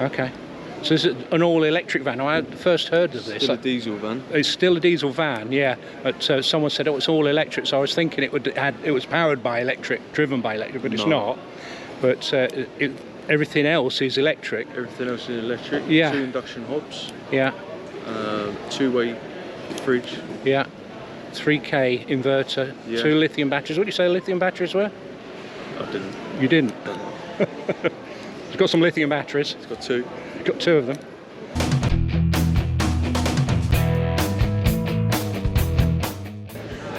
Okay. So is it an all-electric van? I had first heard of this. Still a diesel van. It's still a diesel van, yeah. But someone said it was all electric, so I was thinking it was powered by electric, driven by electric, but it's not. But everything else is electric. Everything else is electric. Yeah. 2 induction hobs. Yeah. 2-way fridge. Yeah. 3K inverter. Yeah. 2 lithium batteries. What did you say lithium batteries were? I didn't. You didn't? It's got some lithium batteries. It's got 2. Got 2 of them.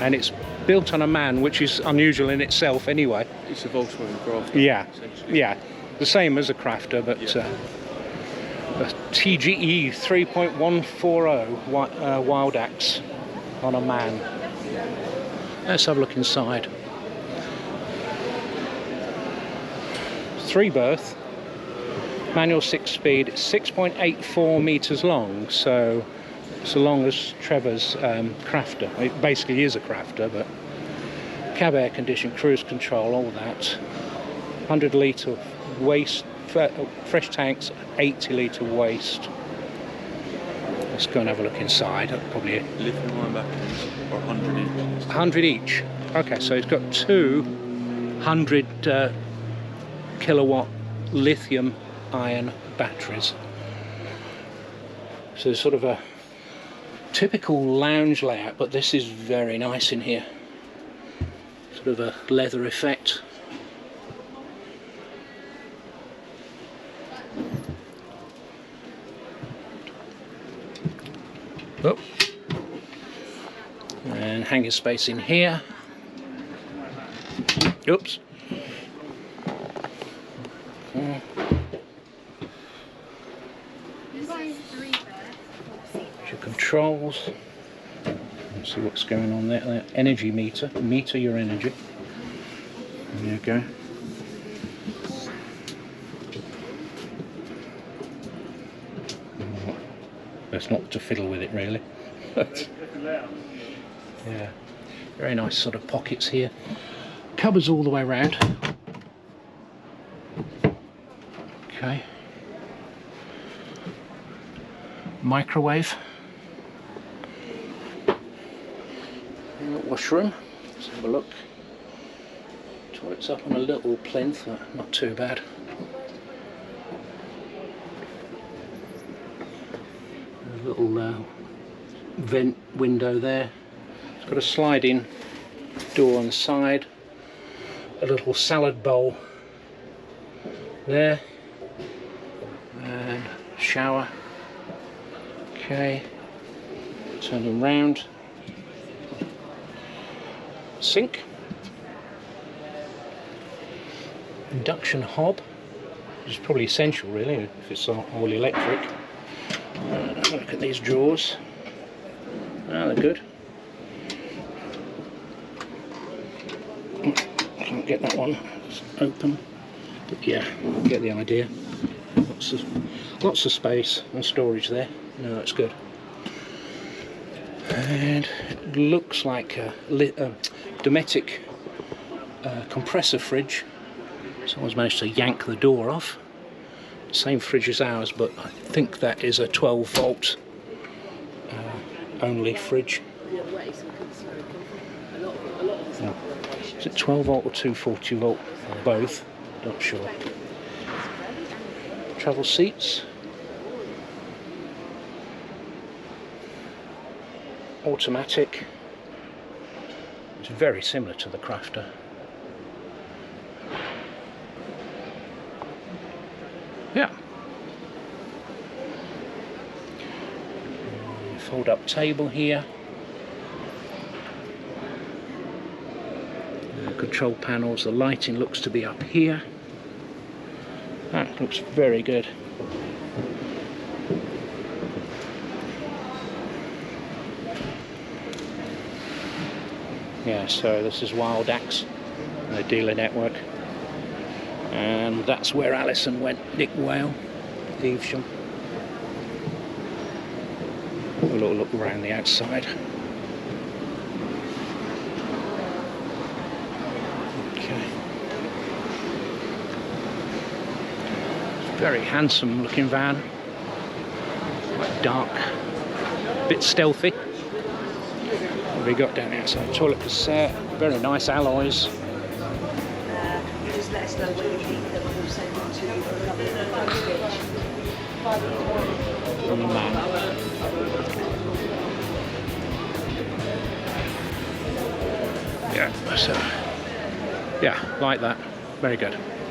And it's built on a man, which is unusual in itself anyway. It's a Volkswagen Crafter. Yeah, yeah, the same as a Crafter, but a TGE 3.140 Wildax on a man. Let's have a look inside. 3-berth. Manual 6-speed, 6.84 metres long, so it's as long as Trevor's Crafter. It basically is a Crafter, but cab air condition, cruise control, all that. 100 litre waste, fresh tanks, 80 litre waste. Let's go and have a look inside. Probably lithium-ion batteries are 100 each. 100 each. Okay, so it's got 2 100 kilowatt lithium-ion batteries. So it's sort of a typical lounge layout, but this is very nice in here. Sort of a leather effect. Oh. And hanging space in here. Oops. Your controls. Let's see what's going on there. Energy meter. Meter your energy. There you go. It's not to fiddle with it really. Yeah. Very nice sort of pockets here. Cupboards all the way around. Okay. Microwave. Washroom. Let's have a look. Toilet's up on a little plinth, not too bad. A little vent window there. It's got a sliding door on the side. A little salad bowl there. And shower. Okay. Turning round. Sink. Induction hob, which is probably essential really if it's all electric. Look at these drawers. They're good. Can't get that one open, but yeah, get the idea. Lots of space and storage there. No, that's good. And it looks like a Dometic compressor fridge. Someone's managed to yank the door off. Same fridge as ours, but I think that is a 12 volt only fridge. Oh. Is it 12 volt or 240 volt? Or both? Not sure. Travel seats. Automatic. It's very similar to the Crafter. Yeah. Fold up table here. Control panels, the lighting looks to be up here. That looks very good. Yeah, so this is Wildax, the dealer network. And that's where Alison went, Nick Whale, Evesham. A little look around the outside. Okay. Very handsome looking van. Quite dark. Bit stealthy. What have we got down here? So toilet cassette. Very nice alloys. Just let us know where you keep them and we'll send them to you for a couple of On the man. Yeah, so yeah, like that. Very good.